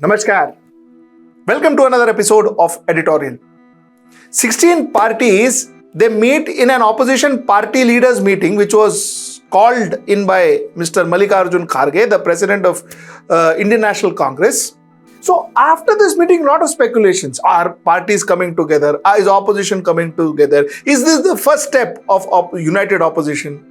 Namaskar. Welcome to another episode of Editorial. 16 parties, they meet in an opposition party leaders meeting which was called in by Mr. Mallikarjun Kharge, the president of Indian National Congress. So after this meeting, a lot of speculations. Are parties coming together? Is opposition coming together? Is this the first step of united opposition?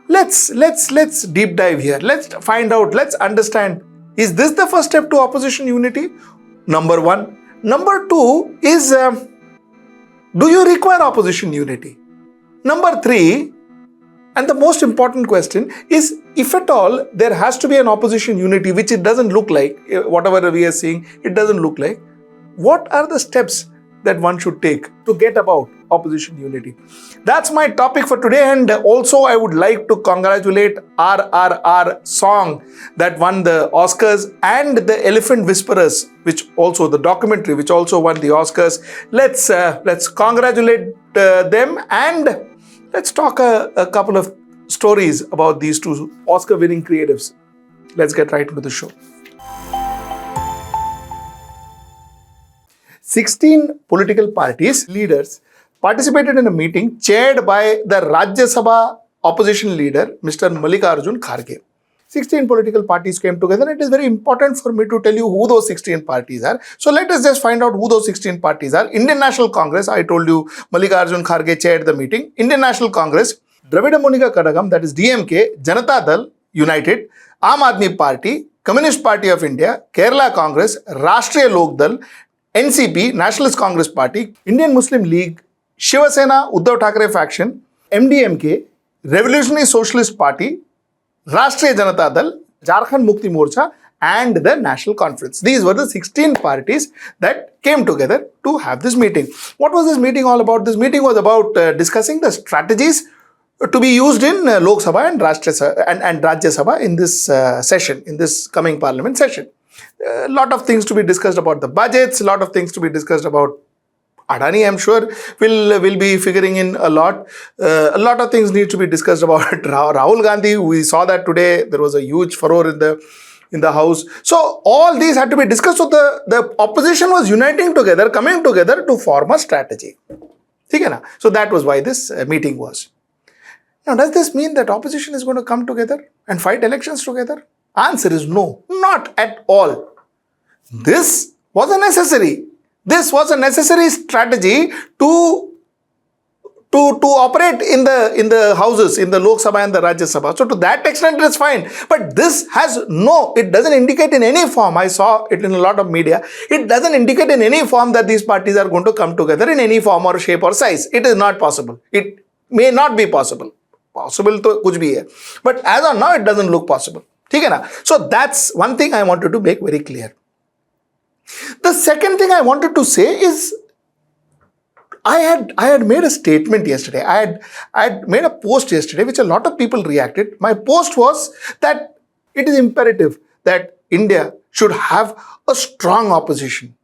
Let's deep dive here. Let's find out, let's understand. Is this the first step to opposition unity? Number one. Number two is, do you require opposition unity? Number three, and the most important question is, if at all there has to be an opposition unity, which it doesn't look like, whatever we are seeing, it doesn't look like, what are the steps that one should take to get about opposition unity? That's my topic for today, and also I would like to congratulate RRR song that won the Oscars and the Elephant Whisperers, which also the documentary which also won the Oscars. Let's congratulate them, and let's talk a couple of stories about these two Oscar-winning creatives. Let's get right into the show. 16 political parties leaders participated in a meeting chaired by the Rajya Sabha opposition leader, Mr. Mallikarjun Kharge. 16 political parties came together. It is very important for me to tell you who those 16 parties are. So let us just find out who those 16 parties are. Indian National Congress, I told you Mallikarjun Kharge chaired the meeting. Indian National Congress, Dravida Munniga Kadagam, that is DMK, Janata Dal, United, Aam Aadmi Party, Communist Party of India, Kerala Congress, Rashtriya Lok Dal, NCP, Nationalist Congress Party, Indian Muslim League, Shiva Sena, Uddhav Thackeray faction, MDMK, Revolutionary Socialist Party, Rashtriya Janata Dal, Jharkhand Mukti Morcha, and the National Conference. These were the 16 parties that came together to have this meeting. What was this meeting all about? This meeting was about discussing the strategies to be used in Lok Sabha and Rajya Sabha in this session, in this coming parliament session. A lot of things to be discussed about the budgets, a lot of things to be discussed about Adani, I'm sure, will be figuring in a lot. A lot of things need to be discussed about Rahul Gandhi. We saw that today. There was a huge furore in the house. So all these had to be discussed. So the opposition was uniting together, coming together to form a strategy. So that was why this meeting was. Now, does this mean that opposition is going to come together and fight elections together? Answer is no, not at all. This was a necessary strategy to operate in the houses, in the Lok Sabha and the Rajya Sabha. So to that extent, it is fine. But this it doesn't indicate in any form. I saw it in a lot of media. It doesn't indicate in any form that these parties are going to come together in any form or shape or size. It is not possible. It may not be possible. Possible to kuch bhi hai. But as of now, it doesn't look possible. So that's one thing I wanted to make very clear. The second thing I wanted to say is, I had made a statement yesterday. I had made a post yesterday which a lot of people reacted. My post was that it is imperative that India should have a strong opposition.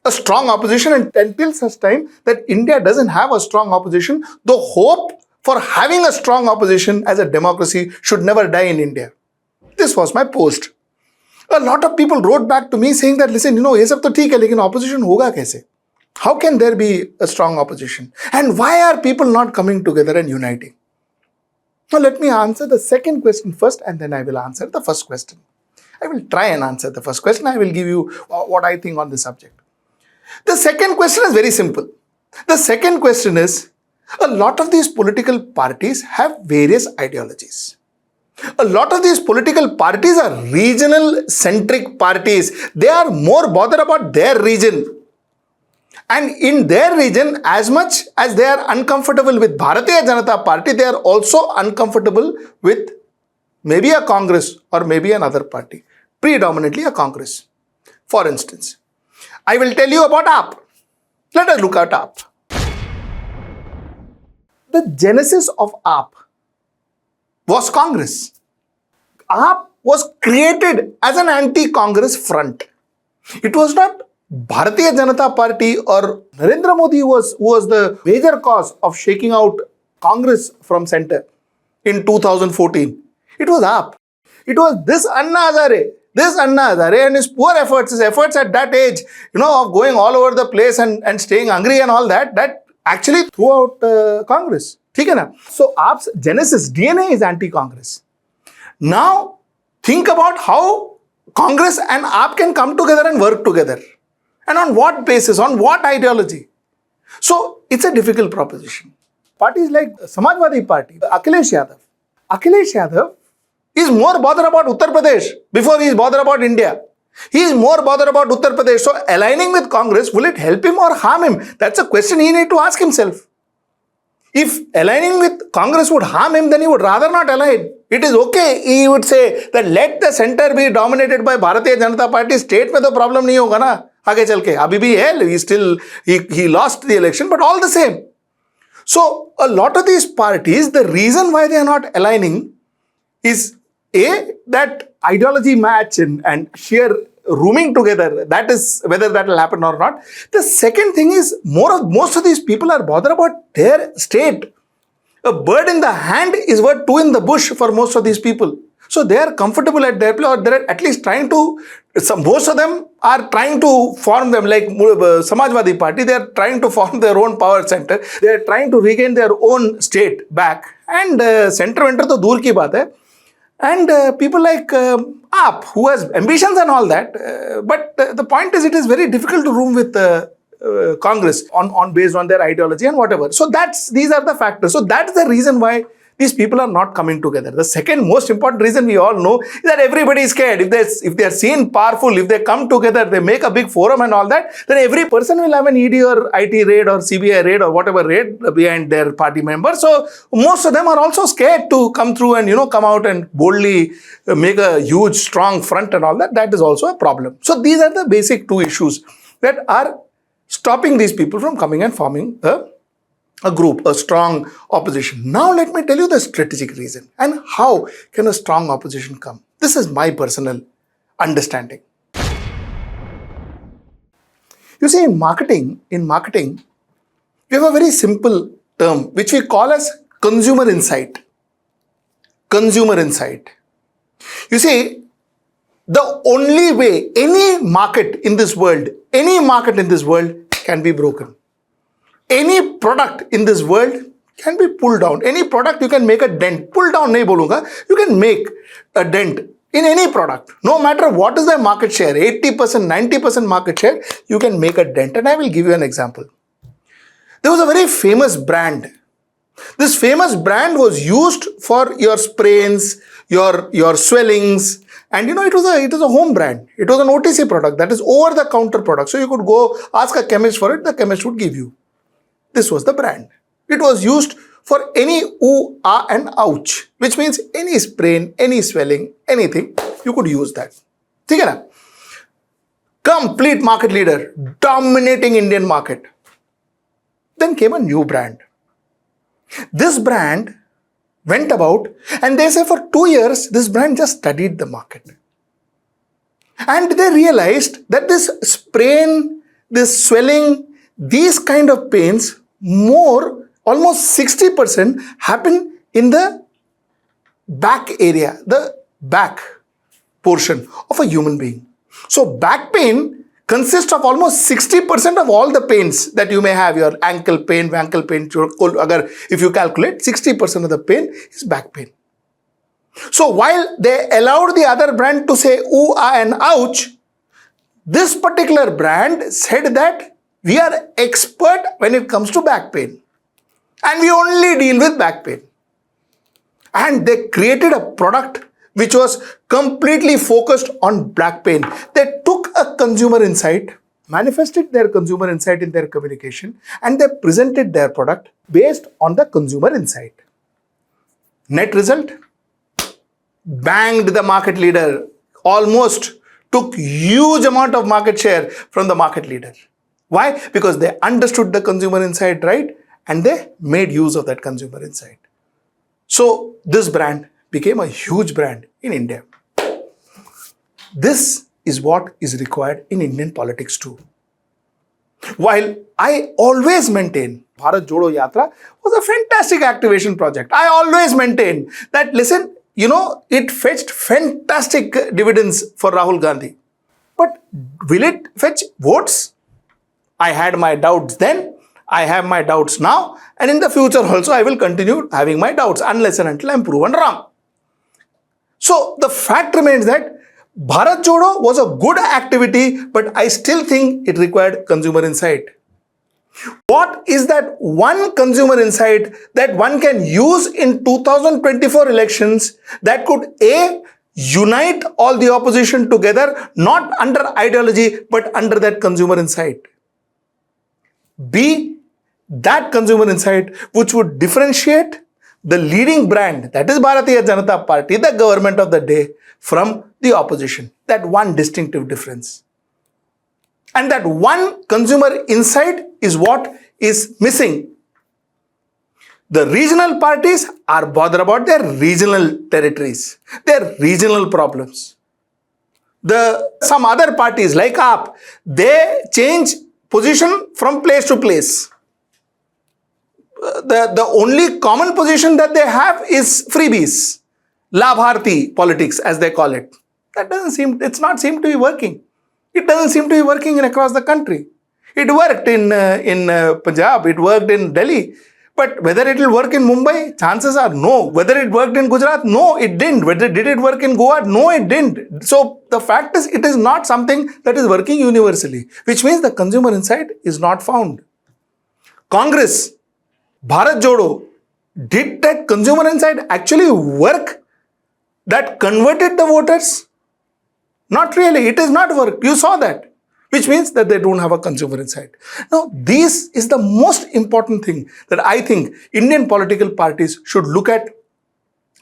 A strong opposition, and until such time that India doesn't have a strong opposition, the hope for having a strong opposition as a democracy should never die in India. This was my post. A lot of people wrote back to me saying that, listen, ये सब तो ठीक है, लेकिन opposition होगा कैसे? How can there be a strong opposition? And why are people not coming together and uniting? Now let me answer the second question first, and then I will answer the first question. I will try and answer the first question. I will give you what I think on this subject. The second question is very simple. The second question is, a lot of these political parties have various ideologies. A lot of these political parties are regional centric parties. They are more bothered about their region. And in their region, as much as they are uncomfortable with Bharatiya Janata Party, they are also uncomfortable with maybe a Congress or maybe another party. Predominantly a Congress. For instance, I will tell you about AAP. Let us look at AAP. The genesis of AAP was Congress. AAP was created as an anti-Congress front. It was not Bharatiya Janata Party or Narendra Modi who was the major cause of shaking out Congress from center in 2014. It was AAP. It was this Anna Hazare This Anna Hazare and his poor efforts, his efforts at that age, of going all over the place and staying hungry and all that actually threw out Congress. ठीक है ना? So, AAP's genesis, DNA is anti-Congress. Now, think about how Congress and AAP can come together and work together. And on what basis, on what ideology? So, it's a difficult proposition. Parties like Samajwadi Party, Akhilesh Yadav is more bothered about Uttar Pradesh before he is bothered about India. He is more bothered about Uttar Pradesh. So, aligning with Congress, will it help him or harm him? That's a question he needs to ask himself. If aligning with Congress would harm him, then he would rather not align. It is okay, he would say that let the center be dominated by Bharatiya Janata Party. State में तो problem नहीं होगा ना आगे चल के. अभी भी है, he lost the election, but all the same. So a lot of these parties, the reason why they are not aligning is that ideology match and sheer rooming together. That is whether that will happen or not. The second thing is most of these people are bothered about their state. A bird in the hand is worth two in the bush for most of these people. So they are comfortable at their place, or they're at least trying to, most of them are trying to form them, like Samajwadi Party, they are trying to form their own power center. They are trying to regain their own state back. And center enter to dur ki baat hai. And people like AAP, who has ambitions and all that. But the point is, it is very difficult to room with Congress on based on their ideology and whatever. So these are the factors. So that's the reason why these people are not coming together. The second most important reason we all know is that everybody is scared. If they are seen powerful, if they come together, they make a big forum and all that, then every person will have an ED or IT raid or CBI raid or whatever raid behind their party members. So most of them are also scared to come through and come out and boldly make a huge strong front and all that. That is also a problem. So these are the basic two issues that are stopping these people from coming and forming a group, a strong opposition. Now let me tell you the strategic reason and how can a strong opposition come. This is my personal understanding. You see, in marketing, we have a very simple term which we call as consumer insight. Consumer insight. You see, the only way any market in this world can be broken. Any product in this world can be pulled down. Any product you can make a dent. Pull down nahi bolunga. You can make a dent in any product. No matter what is the market share, 80%, 90% market share, you can make a dent. And I will give you an example. There was a very famous brand. This famous brand was used for your sprains, your swellings. And it was a home brand. It was an OTC product, that is over-the-counter product. So you could go ask a chemist for it, the chemist would give you. This was the brand. It was used for any ooh, ah and ouch, which means any sprain, any swelling, anything, you could use that. ठीक है ना? Complete market leader, dominating Indian market. Then came a new brand. This brand went about, and they say for 2 years, this brand just studied the market. And they realized that this sprain, this swelling, these kind of pains, almost 60% happen in the back area, the back portion of a human being. So back pain consists of almost 60% of all the pains that you may have. Your ankle pain, if you calculate, 60% of the pain is back pain. So while they allowed the other brand to say ooh, ah and ouch, this particular brand said that we are expert when it comes to back pain. And we only deal with back pain. And they created a product which was completely focused on back pain. They took a consumer insight, manifested their consumer insight in their communication, and they presented their product based on the consumer insight. Net result? Banged the market leader. Almost took huge amount of market share from the market leader. Why? Because they understood the consumer insight, right? And they made use of that consumer insight. So this brand became a huge brand in India. This is what is required in Indian politics too. While I always maintain Bharat Jodo Yatra was a fantastic activation project. I always maintain that, listen, it fetched fantastic dividends for Rahul Gandhi. But will it fetch votes? I had my doubts then, I have my doubts now, and in the future also I will continue having my doubts unless and until I am proven wrong. So the fact remains that Bharat Jodo was a good activity, but I still think it required consumer insight. What is that one consumer insight that one can use in 2024 elections that could A, unite all the opposition together, not under ideology, but under that consumer insight? B, that consumer insight which would differentiate the leading brand, that is Bharatiya Janata Party, the government of the day, from the opposition. That one distinctive difference. And that one consumer insight is what is missing. The regional parties are bothered about their regional territories, their regional problems. Some other parties like AAP, they change position from place to place. The only common position that they have is freebies, Labharti politics as they call it. It's not seem to be working. It doesn't seem to be working across the country. It worked in Punjab, it worked in Delhi. But whether it will work in Mumbai, chances are no. Whether it worked in Gujarat, no, it didn't. Did it work in Goa? No, it didn't. So the fact is, it is not something that is working universally, which means the consumer insight is not found. Congress, Bharat Jodo, did that consumer insight actually work that converted the voters? Not really. It is not work. You saw that, which means that they don't have a consumer insight. Now, this is the most important thing that I think Indian political parties should look at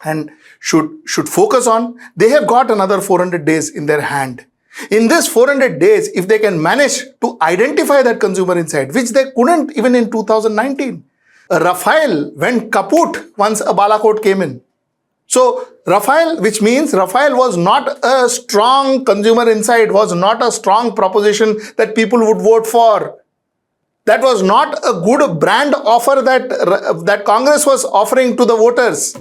and should focus on. They have got another 400 days in their hand. In this 400 days, if they can manage to identify that consumer insight, which they couldn't even in 2019, Rafale went kaput once a Balakot came in. So Rafale, which means Rafale was not a strong consumer insight, was not a strong proposition that people would vote for. That was not a good brand offer that Congress was offering to the voters.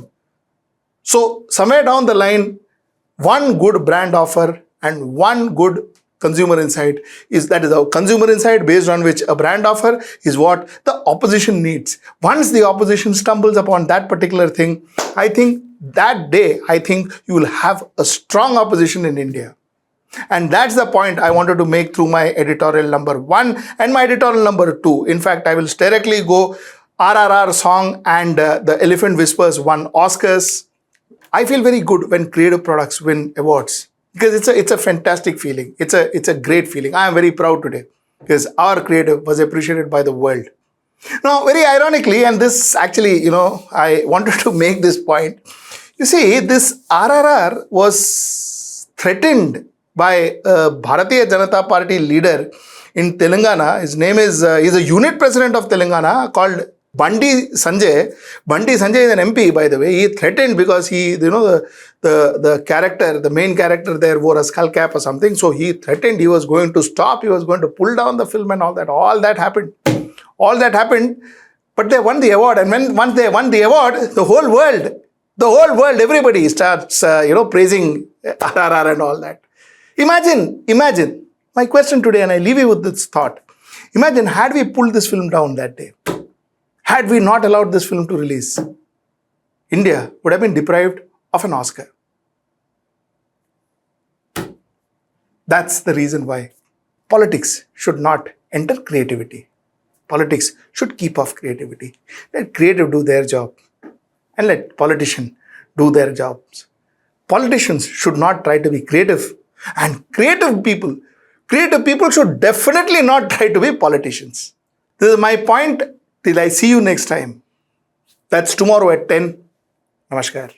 So somewhere down the line, one good brand offer and one good consumer insight that is a consumer insight based on which a brand offer is what the opposition needs. Once the opposition stumbles upon that particular thing, I think that day, you will have a strong opposition in India. And that's the point I wanted to make through my editorial number 1 and my editorial number 2. In fact, I will directly go RRR song and The Elephant Whispers won Oscars. I feel very good when creative products win awards because it's a fantastic feeling. It's a great feeling. I am very proud today because our creative was appreciated by the world. Now, very ironically, and this actually, I wanted to make this point. You see, this RRR was threatened by a Bharatiya Janata Party leader in Telangana. His name is, he's a unit president of Telangana called Bandi Sanjay. Bandi Sanjay is an MP, by the way. He threatened because the character, the main character there wore a skull cap or something. So he threatened he was going to stop, he was going to pull down the film and all that. All that happened. But they won the award. And once they won the award, the whole world, everybody starts, praising RRR and all that. Imagine, my question today, and I leave you with this thought. Imagine, had we pulled this film down that day, had we not allowed this film to release, India would have been deprived of an Oscar. That's the reason why politics should not enter creativity. Politics should keep off creativity. Let creative do their job and let politicians do their jobs. Politicians should not try to be creative, and creative people should definitely not try to be politicians. This is my point. Till I see you next time. That's tomorrow at 10. Namaskar.